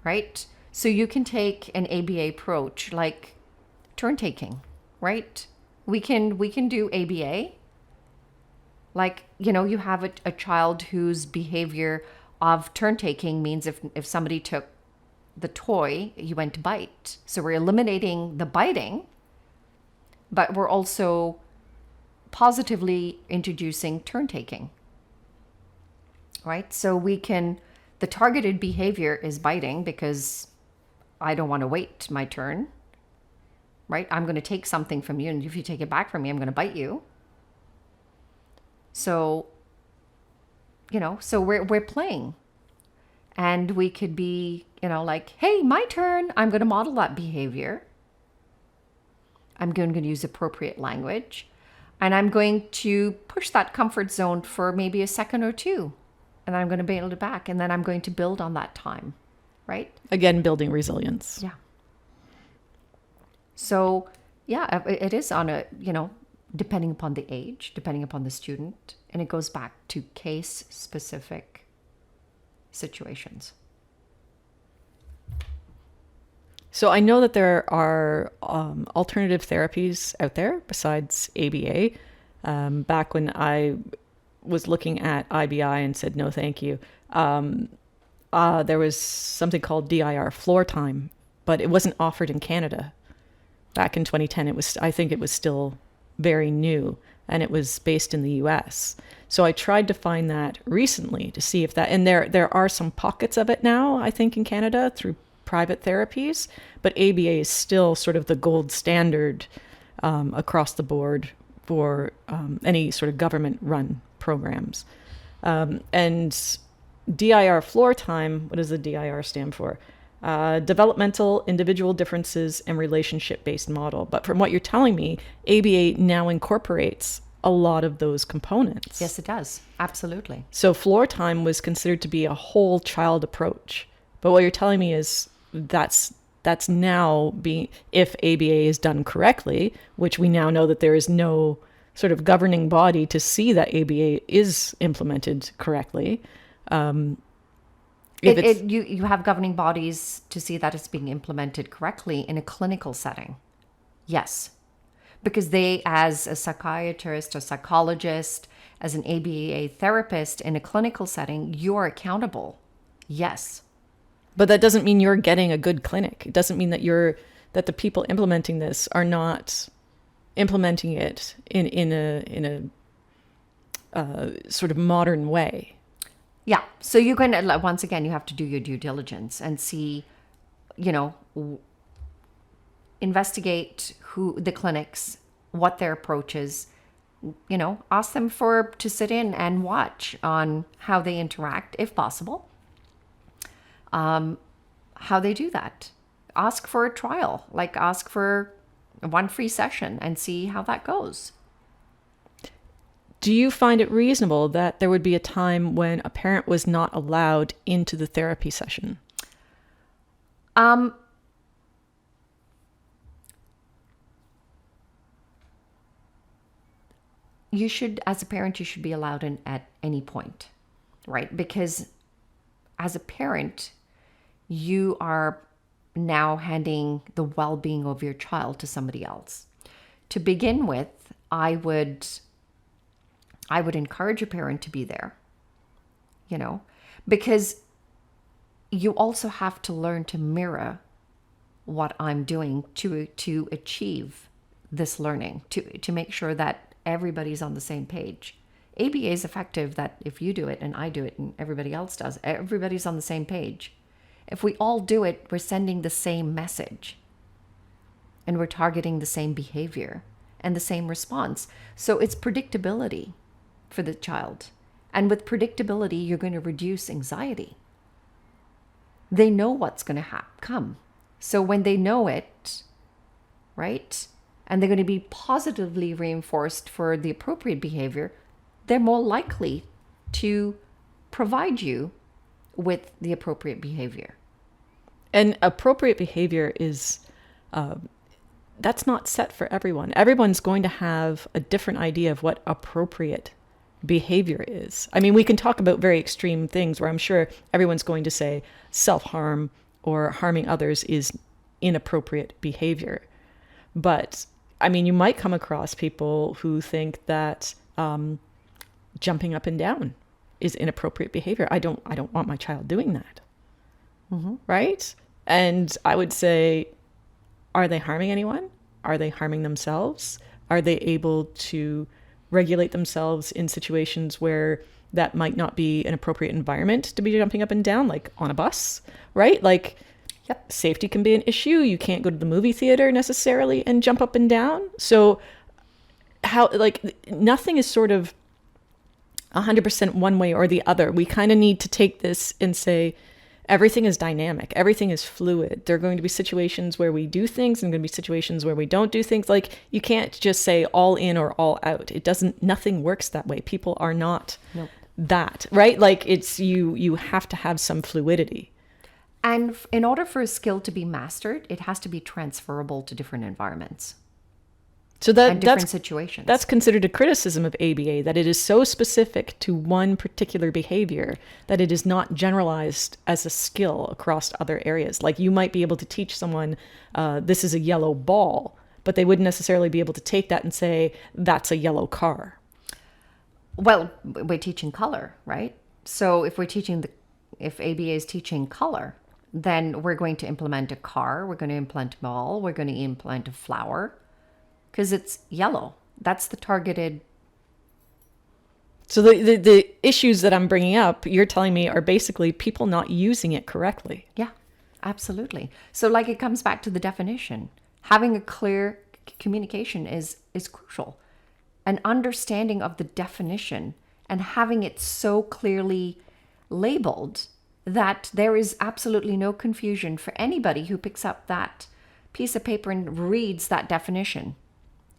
right? So you can take an ABA approach like turn taking, right? We can do ABA. Like, you have a child whose behavior of turn taking means if somebody took the toy, you went to bite. So we're eliminating the biting, but we're also positively introducing turn taking, right? So the targeted behavior is biting because I don't want to wait my turn, right? I'm going to take something from you, and if you take it back from me, I'm going to bite you. So, so we're playing, and we could be, like, hey, my turn. I'm going to model that behavior. I'm going to use appropriate language, and I'm going to push that comfort zone for maybe a second or two, and I'm going to bail it back, and then I'm going to build on that time, right? Again, building resilience. Yeah. So, yeah, it is on a, depending upon the age, depending upon the student, and it goes back to case-specific situations. So I know that there are alternative therapies out there besides ABA. Back when I was looking at IBI and said no thank you, there was something called DIR floor time, but it wasn't offered in Canada. Back in 2010, I think it was still very new, and it was based in the US. So I tried to find that recently to see if that, and there are some pockets of it now, I think, in Canada through private therapies, but ABA is still sort of the gold standard across the board for any sort of government-run programs. And DIR floor time, what does the DIR stand for? Developmental, individual differences, and relationship-based model. But from what you're telling me, ABA now incorporates a lot of those components. Yes, it does. Absolutely. So floor time was considered to be a whole child approach. But what you're telling me is that's now being, if ABA is done correctly, which we now know that there is no sort of governing body to see that ABA is implemented correctly. You have governing bodies to see that it's being implemented correctly in a clinical setting. Yes. Because they, as a psychiatrist, a psychologist, as an ABA therapist in a clinical setting, you're accountable. Yes. But that doesn't mean you're getting a good clinic. It doesn't mean that the people implementing this are not implementing it in a sort of modern way. Yeah. So you're going to, once again, you have to do your due diligence and see, investigate who the clinics, what their approach is, ask them to sit in and watch on how they interact, if possible, how they do that. Ask for a trial, ask for one free session and see how that goes. Do you find it reasonable that there would be a time when a parent was not allowed into the therapy session? You should, as a parent, you should be allowed in at any point, right? Because as a parent, you are now handing the well-being of your child to somebody else. To begin with, I would encourage a parent to be there, because you also have to learn to mirror what I'm doing to achieve this learning, to make sure that everybody's on the same page. ABA is effective that if you do it and I do it and everybody else does, everybody's on the same page. If we all do it, we're sending the same message and we're targeting the same behavior and the same response. So it's predictability for the child. And with predictability, you're going to reduce anxiety. They know what's going to come. So when they know it, right, and they're going to be positively reinforced for the appropriate behavior, they're more likely to provide you with the appropriate behavior. And appropriate behavior is, that's not set for everyone. Everyone's going to have a different idea of what appropriate behavior is. I mean, we can talk about very extreme things where I'm sure everyone's going to say self-harm or harming others is inappropriate behavior. But I mean, you might come across people who think that jumping up and down is inappropriate behavior. I don't want my child doing that. Mm-hmm. Right? And I would say, are they harming anyone? Are they harming themselves? Are they able to regulate themselves in situations where that might not be an appropriate environment to be jumping up and down, like on a bus, right? Like, yep, safety can be an issue. You can't go to the movie theater necessarily and jump up and down. So how, like, nothing is sort of 100% one way or the other. We kind of need to take this and say, everything is dynamic. Everything is fluid. There are going to be situations where we do things and going to be situations where we don't do things. Like, you can't just say all in or all out. It doesn't, nothing works that way. People are not that, right? Like, it's, you have to have some fluidity. And in order for a skill to be mastered, it has to be transferable to different environments. So different situations. That's considered a criticism of ABA, that it is so specific to one particular behavior that it is not generalized as a skill across other areas. Like, you might be able to teach someone, this is a yellow ball, but they wouldn't necessarily be able to take that and say, that's a yellow car. Well, we're teaching color, right? So if ABA is teaching color, then we're going to implement a car, we're going to implement a ball, we're going to implement a flower, because it's yellow. That's the targeted. So the issues that I'm bringing up, you're telling me, are basically people not using it correctly. Yeah, absolutely. So like, it comes back to the definition. Having a clear communication is crucial. An understanding of the definition and having it so clearly labeled that there is absolutely no confusion for anybody who picks up that piece of paper and reads that definition.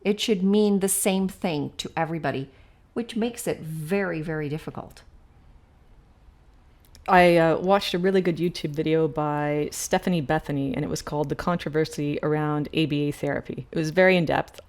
It should mean the same thing to everybody, which makes it very, very difficult. I watched a really good YouTube video by Bethany, and it was called The Controversy Around ABA Therapy. It was very in-depth.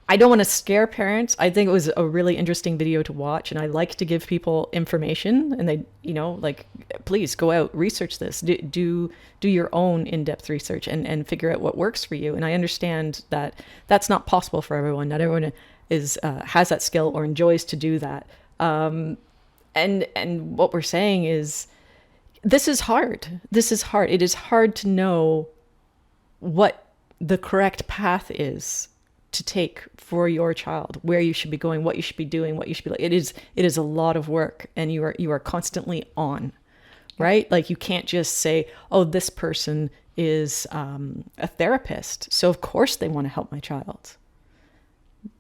I don't want to scare parents. I think it was a really interesting video to watch, and I like to give people information, and they, like, please go out, research this, do your own in-depth research and figure out what works for you. And I understand that that's not possible for everyone. Not everyone is has that skill or enjoys to do that. And what we're saying is, this is hard. This is hard. It is hard to know what the correct path is to take for your child, where you should be going, what you should be doing, what you should be like. It is a lot of work, and you are constantly on, right? Like, you can't just say, oh, this person is a therapist, so of course they want to help my child.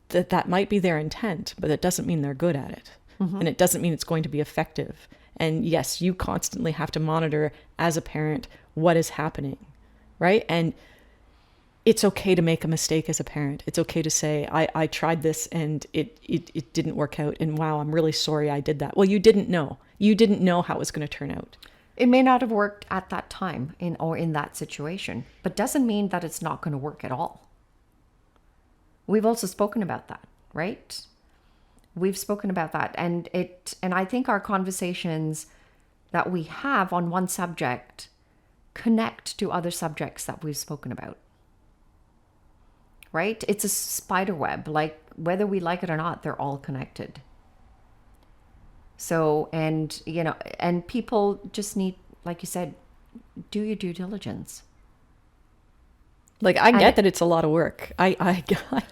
That might be their intent, but it doesn't mean they're good at it. Mm-hmm. And it doesn't mean it's going to be effective. And yes, you constantly have to monitor as a parent what is happening, right? And it's okay to make a mistake as a parent. It's okay to say, I tried this and it didn't work out. And wow, I'm really sorry I did that. Well, you didn't know. You didn't know how it was going to turn out. It may not have worked at that time in that situation, but doesn't mean that it's not going to work at all. We've also spoken about that, right? We've spoken about that. And I think our conversations that we have on one subject connect to other subjects that we've spoken about. Right? It's a spider web. Like, whether we like it or not, they're all connected. So, and people just need, like you said, do your due diligence. Like, I get that it's a lot of work. I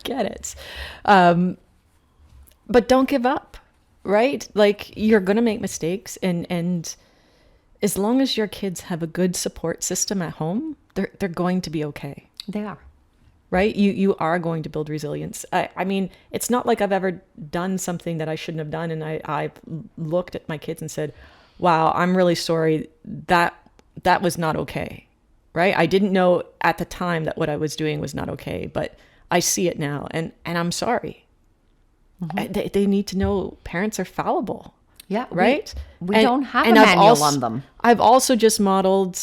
get it. But don't give up, right? Like, you're going to make mistakes, and as long as your kids have a good support system at home, they're going to be okay. They are. Right? You are going to build resilience. I mean, it's not like I've ever done something that I shouldn't have done, and I've looked at my kids and said, wow, I'm really sorry, that was not okay. Right? I didn't know at the time that what I was doing was not okay, but I see it now, and I'm sorry. They need to know parents are fallible. Yeah. Right? We don't have a I've manual on them. I've also just modeled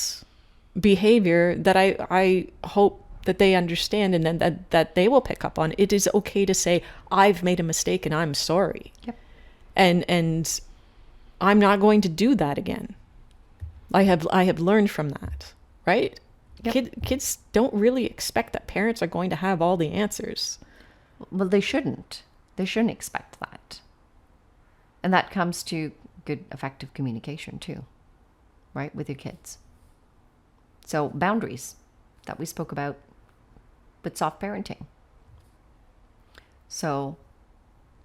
behavior that I hope that they understand, and then that they will pick up on. It is okay to say, I've made a mistake and I'm sorry. Yep. And I'm not going to do that again. I have learned from that, right? Yep. Kids don't really expect that parents are going to have all the answers. Well, they shouldn't. They shouldn't expect that. And that comes to good, effective communication too, right? With your kids. So boundaries that we spoke about with soft parenting. So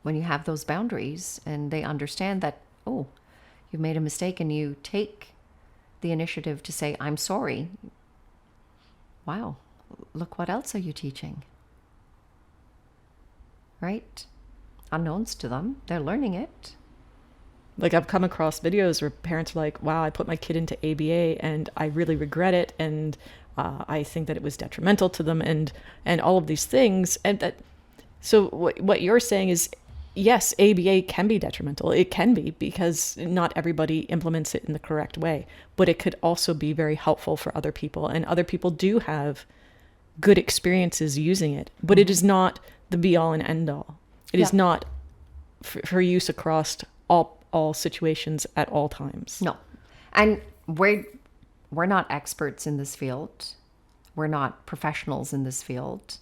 when you have those boundaries and they understand that, oh, you've made a mistake, and you take the initiative to say, I'm sorry. Wow, look what else are you teaching? Right? Unknowns to them. They're learning it. Like, I've come across videos where parents are like, wow, I put my kid into ABA and I really regret it. And I think that it was detrimental to them, and all of these things. And that, so what you're saying is, yes, ABA can be detrimental. It can be, because not everybody implements it in the correct way, but it could also be very helpful for other people. And other people do have good experiences using it, but it is not the be all and end all. It is not for use across all situations at all times. No. And we're not experts in this field. We're not professionals in this field.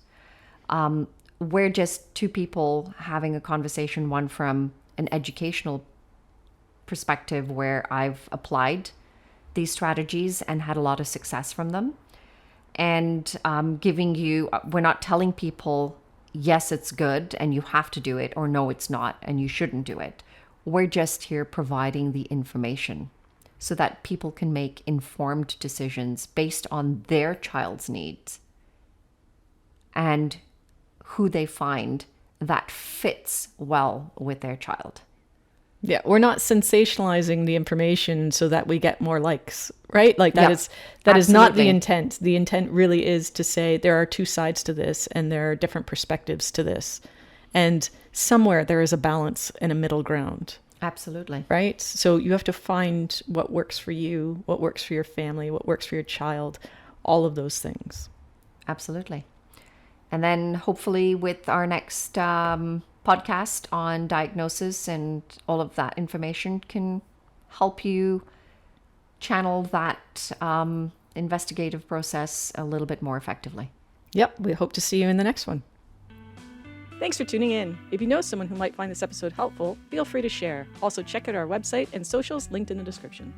We're just two people having a conversation, one from an educational perspective where I've applied these strategies and had a lot of success from them. And giving you, we're not telling people, yes, it's good and you have to do it, or no, it's not and you shouldn't do it. We're just here providing the information so that people can make informed decisions based on their child's needs and who they find that fits well with their child. Yeah, we're not sensationalizing the information so that we get more likes, right? Like that is not the intent. The intent really is to say there are two sides to this and there are different perspectives to this. And somewhere there is a balance and a middle ground. Absolutely. Right? So you have to find what works for you, what works for your family, what works for your child, all of those things. Absolutely. And then hopefully with our next podcast on diagnosis and all of that information can help you channel that investigative process a little bit more effectively. Yep. We hope to see you in the next one. Thanks for tuning in. If you know someone who might find this episode helpful, feel free to share. Also, check out our website and socials linked in the description.